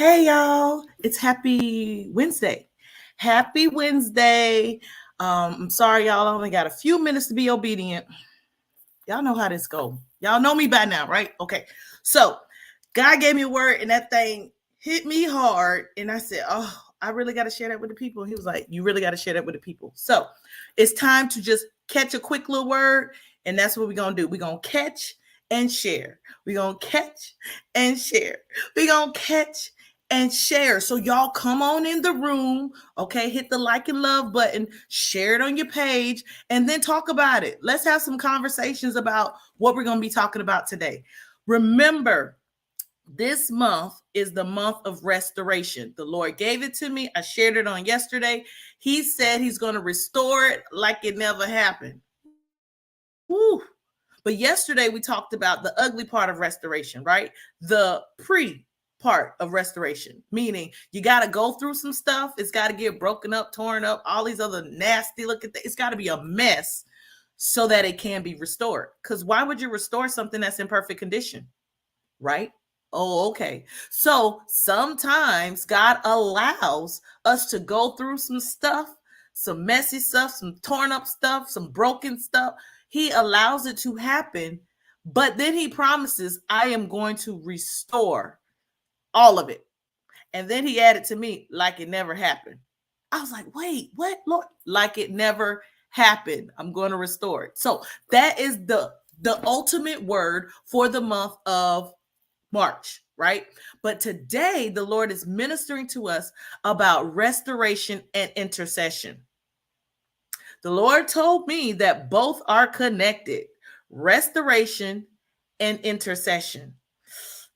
Hey y'all, it's Happy Wednesday. Happy Wednesday. I'm sorry, y'all only got a few minutes to be obedient. Y'all know how this go. Y'all know me by now, right? Okay. So God gave me a word and that thing hit me hard. And I said, oh, I really got to share that with the people. And he was like, you really got to share that with the people. So it's time to just catch a quick little word. And that's what we're going to do. We're going to catch and share. We're going to catch and share. We're going to catch and share. So y'all come on in the room, okay? Hit the like and love button, share it on your page, and then talk about it. Let's have some conversations about what we're going to be talking about today. Remember, this month is the month of restoration. The Lord gave it to me. I shared it on yesterday. He said he's going to restore it like it never happened. Woo. But yesterday we talked about the ugly part of restoration, right? The part of restoration, meaning you got to go through some stuff. It's got to get broken up, torn up, all these other nasty looking things. It's got to be a mess so that it can be restored. Because why would you restore something that's in perfect condition, right? Oh, okay. So sometimes God allows us to go through some stuff, some messy stuff, some torn up stuff, some broken stuff. He allows it to happen, but then he promises, I am going to restore all of it. And then he added to me, like it never happened. I was like, wait, what, Lord? Like it never happened. I'm going to restore it. So that is the ultimate word for the month of March, right? But today the Lord is ministering to us about restoration and intercession. The Lord told me that both are connected, restoration and intercession.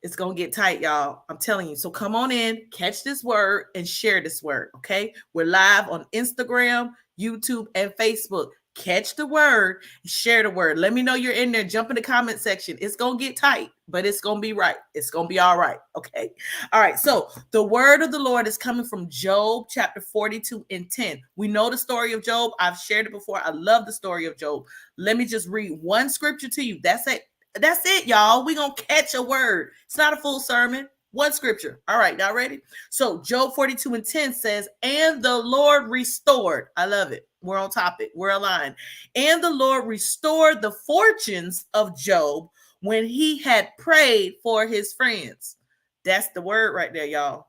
It's going to get tight, y'all. I'm telling you. So come on in, catch this word, and share this word, okay? We're live on Instagram, YouTube, and Facebook. Catch the word, share the word. Let me know you're in there. Jump in the comment section. It's going to get tight, but it's going to be right. It's going to be all right, okay? All right, so the word of the Lord is coming from Job chapter 42 and 10. We know the story of Job. I've shared it before. I love the story of Job. Let me just read one scripture to you. That's it, y'all. We're going to catch a word. It's not a full sermon. One scripture. All right, y'all ready? So Job 42 and 10 says, and the Lord restored. I love it. We're on topic. We're aligned. And the Lord restored the fortunes of Job when he had prayed for his friends. That's the word right there, y'all.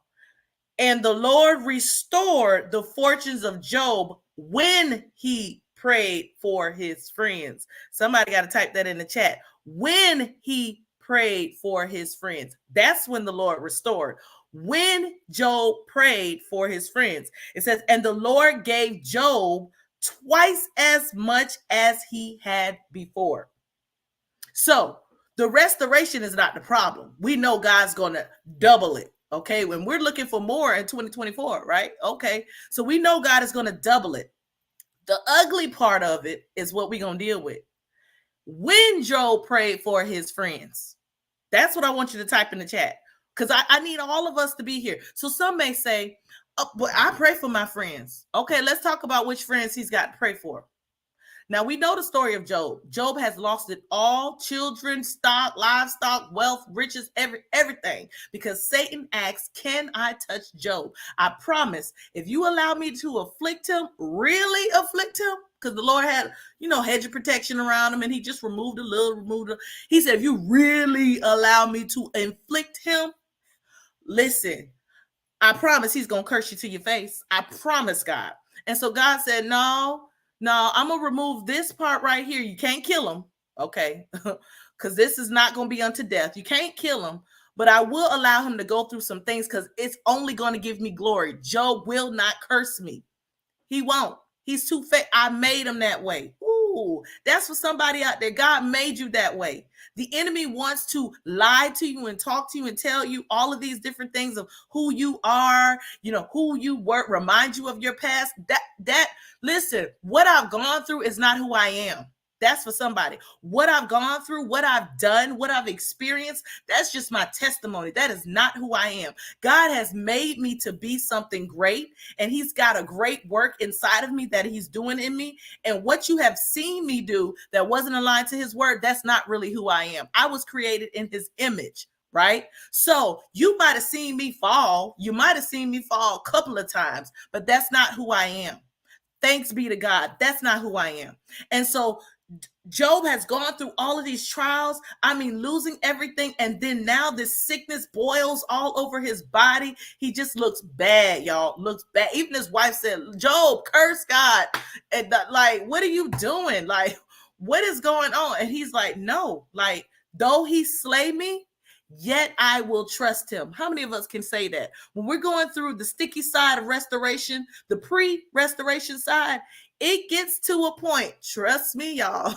And the Lord restored the fortunes of Job when he prayed for his friends. Somebody got to type that in the chat. When he prayed for his friends. That's when the Lord restored. When Job prayed for his friends. It says, and the Lord gave Job twice as much as he had before. So the restoration is not the problem. We know God's going to double it. Okay, when we're looking for more in 2024, right? Okay, so we know God is going to double it. The ugly part of it is what we're going to deal with. When Job prayed for his friends, that's what I want you to type in the chat, because I need all of us to be here. So some may say, oh, but I pray for my friends. Okay, let's talk about which friends he's got to pray for. Now, we know the story of Job. Job has lost it all: children, stock, livestock, wealth, riches, everything, because Satan asks, can I touch Job? I promise, if you allow me to afflict him, really afflict him, because the Lord had, hedge of protection around him, and he just removed a little. He said, if you really allow me to inflict him, listen, I promise he's going to curse you to your face. I promise, God. And so God said, no, I'm going to remove this part right here. You can't kill him, okay? Because this is not going to be unto death. You can't kill him, but I will allow him to go through some things because it's only going to give me glory. Job will not curse me. He won't. He's too fake. I made him that way. Ooh, that's for somebody out there. God made you that way. The enemy wants to lie to you and talk to you and tell you all of these different things of who you are, who you were, remind you of your past. Listen, what I've gone through is not who I am. That's for somebody. What I've gone through, what I've done, what I've experienced, that's just my testimony. That is not who I am. God has made me to be something great, and he's got a great work inside of me that he's doing in me. And what you have seen me do that wasn't aligned to his word, that's not really who I am. I was created in his image, right? So you might have seen me fall. You might have seen me fall a couple of times, but that's not who I am. Thanks be to God. That's not who I am. And so Job has gone through all of these trials. I mean, losing everything. And then now this sickness boils all over his body. He just looks bad, y'all. Looks bad. Even his wife said, Job, curse God. And like, what are you doing? Like, what is going on? And he's like, no, like, though he slay me, yet I will trust him. How many of us can say that? When we're going through the sticky side of restoration, the pre-restoration side, it gets to a point, trust me, y'all.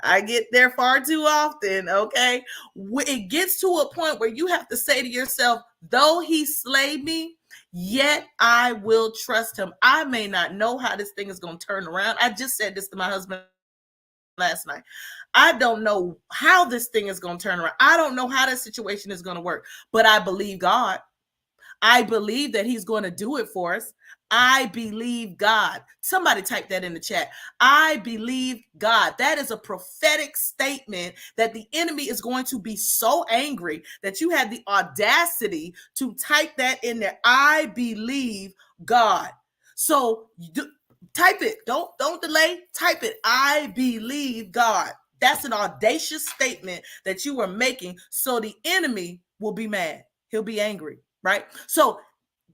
I get there far too often, okay? It gets to a point where you have to say to yourself, though he slay me, yet I will trust him. I may not know how this thing is going to turn around. I just said this to my husband last night. I don't know how this thing is going to turn around. I don't know how this situation is going to work, but I believe God. I believe that he's going to do it for us. I believe God. Somebody type that in the chat. I believe God. That is a prophetic statement that the enemy is going to be so angry that you had the audacity to type that in there. I believe God. So type it. Don't delay. Type it. I believe God. That's an audacious statement that you are making, so the enemy will be mad. He'll be angry, right? So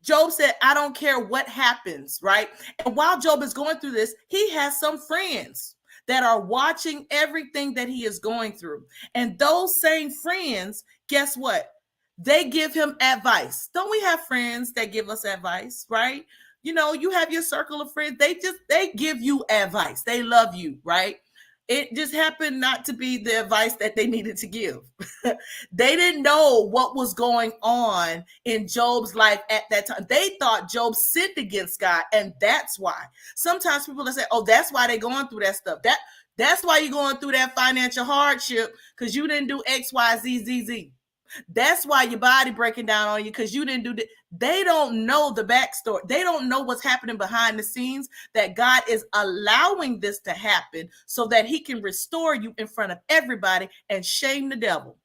Job said, I don't care what happens, right? And while Job is going through this, he has some friends that are watching everything that he is going through. And those same friends, guess what? They give him advice. Don't we have friends that give us advice, right? You know, you have your circle of friends. They give you advice. They love you, right? It just happened not to be the advice that they needed to give. They didn't know what was going on in Job's life at that time. They thought Job sinned against God, and that's why. Sometimes people say, oh, that's why they're going through that stuff. That's why you're going through that financial hardship, because you didn't do X, Y, Z, Z, Z. That's why your body breaking down on you, because you didn't do that. They don't know the backstory. They don't know what's happening behind the scenes, that God is allowing this to happen so that he can restore you in front of everybody and shame the devil.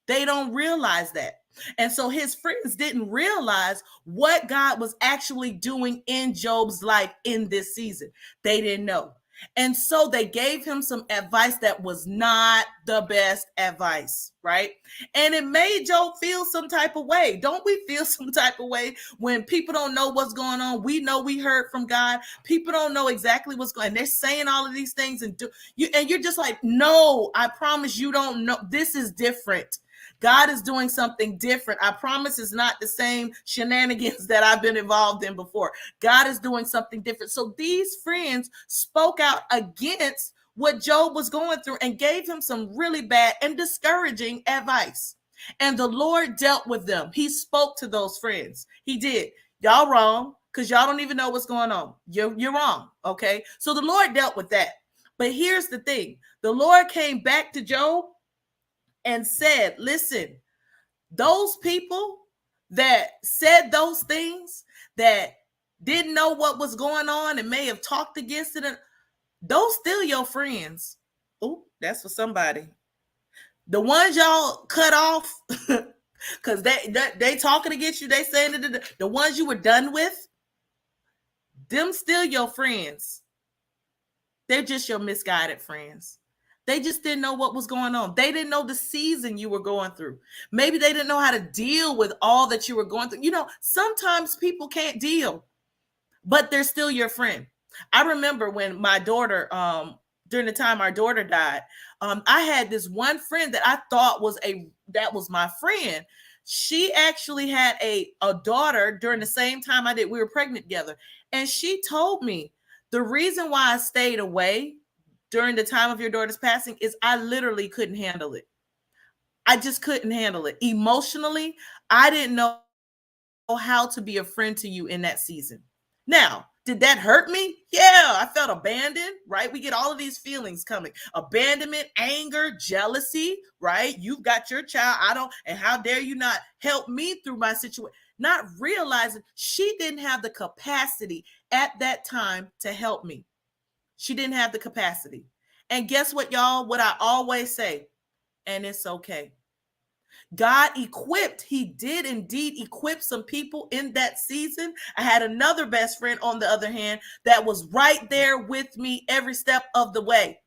They don't realize that. And so his friends didn't realize what God was actually doing in Job's life in this season. They didn't know. And so they gave him some advice that was not the best advice, right? And it made Job feel some type of way. Don't we feel some type of way when people don't know what's going on? We know we heard from God. People don't know exactly what's going on. They're saying all of these things, and you're just like, no, I promise you don't know. This is different. God is doing something different. I promise it's not the same shenanigans that I've been involved in before. God is doing something different. So these friends spoke out against what Job was going through and gave him some really bad and discouraging advice. And the Lord dealt with them. He spoke to those friends. He did. Y'all wrong, because y'all don't even know what's going on. You're wrong, okay? So the Lord dealt with that. But here's the thing. The Lord came back to Job and said, listen, those people that said those things, that didn't know what was going on and may have talked against it, those still your friends. Oh, that's for somebody. The ones y'all cut off because they talking against you, they saying the ones you were done with, them still your friends. They're just your misguided friends. They just didn't know what was going on. They didn't know the season you were going through. Maybe they didn't know how to deal with all that you were going through. You know, sometimes people can't deal, but they're still your friend. I remember when my daughter, during the time our daughter died, I had this one friend that I thought that was my friend. She actually had a daughter during the same time I did. We were pregnant together. And she told me the reason why I stayed away during the time of your daughter's passing is I literally couldn't handle it. I just couldn't handle it. Emotionally, I didn't know how to be a friend to you in that season. Now, did that hurt me? Yeah, I felt abandoned, right? We get all of these feelings coming. Abandonment, anger, jealousy, right? You've got your child, and how dare you not help me through my situation? Not realizing she didn't have the capacity at that time to help me. She didn't have the capacity. And guess what, y'all? What I always say, and it's okay. God equipped, he did indeed equip some people in that season. I had another best friend, on the other hand, that was right there with me every step of the way.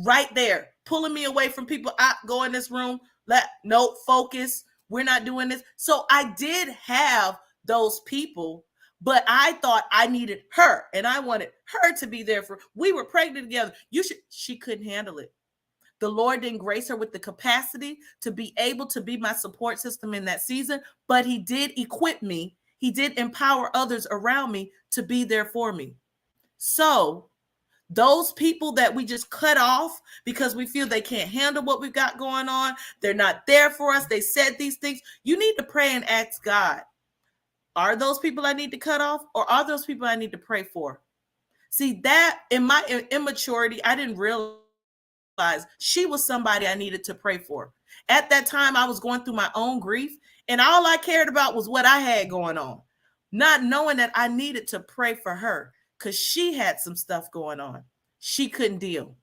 Right there, pulling me away from people. Go in this room. No, focus. We're not doing this. So I did have those people, but I thought I needed her, and I wanted her to be there we were pregnant together. She couldn't handle it. The Lord didn't grace her with the capacity to be able to be my support system in that season, but he did equip me. He did empower others around me to be there for me. So those people that we just cut off because we feel they can't handle what we've got going on, they're not there for us, they said these things, you need to pray and ask God, are those people I need to cut off, or are those people I need to pray for? See, that in my immaturity, I didn't realize she was somebody I needed to pray for. At that time, I was going through my own grief, and all I cared about was what I had going on, not knowing that I needed to pray for her because she had some stuff going on. She couldn't deal.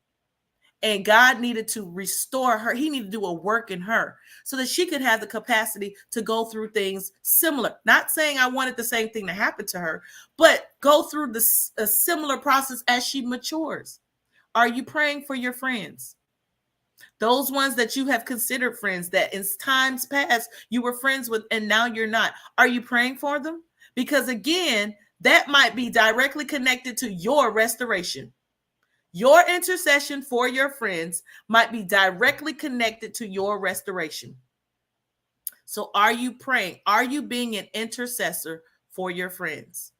And God needed to restore her. He needed to do a work in her so that she could have the capacity to go through things similar. Not saying I wanted the same thing to happen to her, but go through a similar process as she matures. Are you praying for your friends? Those ones that you have considered friends that in times past you were friends with and now you're not. Are you praying for them? Because again, that might be directly connected to your restoration. Your intercession for your friends might be directly connected to your restoration. So are you praying? Are you being an intercessor for your friends?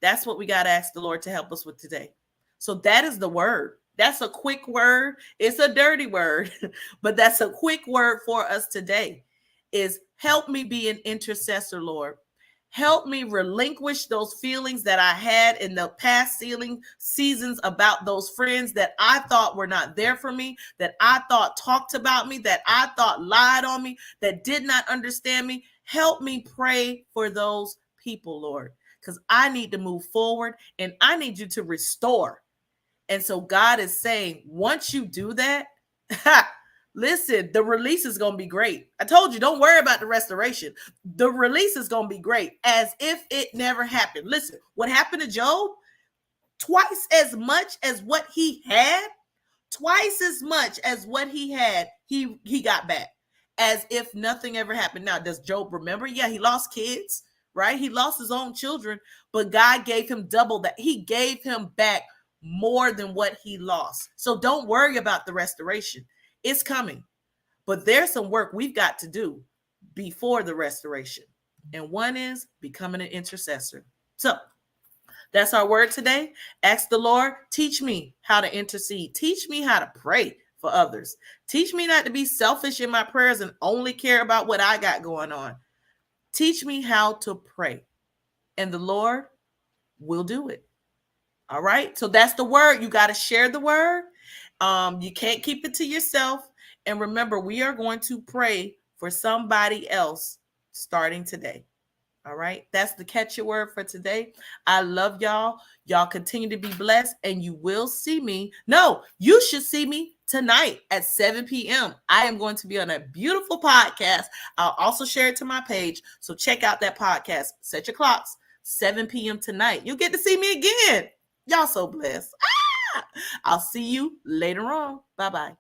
That's what we got to ask the Lord to help us with today. So that is the word. That's a quick word. It's a dirty word, but that's a quick word for us today is help me be an intercessor, Lord. Help me relinquish those feelings that I had in the past seasons about those friends that I thought were not there for me, that I thought talked about me, that I thought lied on me, that did not understand me. Help me pray for those people, Lord, because I need to move forward and I need you to restore. And so God is saying, once you do that, listen, the release is going to be great. I told you, don't worry about the restoration. The release is going to be great, as if it never happened. Listen, what happened to Job? Twice as much as what he had, he got back, as if nothing ever happened. Now, does Job remember? Yeah, he lost kids, right? He lost his own children, but God gave him double that. He gave him back more than what he lost. So don't worry about the restoration. It's coming. But there's some work we've got to do before the restoration. And one is becoming an intercessor. So that's our word today. Ask the Lord, teach me how to intercede. Teach me how to pray for others. Teach me not to be selfish in my prayers and only care about what I got going on. Teach me how to pray. And the Lord will do it. All right. So that's the word. You got to share the word. You can't keep it to yourself. And remember, we are going to pray for somebody else starting today. All right. That's the catch your word for today. I love y'all. Y'all continue to be blessed, and you will see me. No, you should see me tonight at 7 p.m. I am going to be on a beautiful podcast. I'll also share it to my page. So check out that podcast. Set your clocks. 7 p.m. tonight. You'll get to see me again. Y'all so blessed. I'll see you later on. Bye-bye.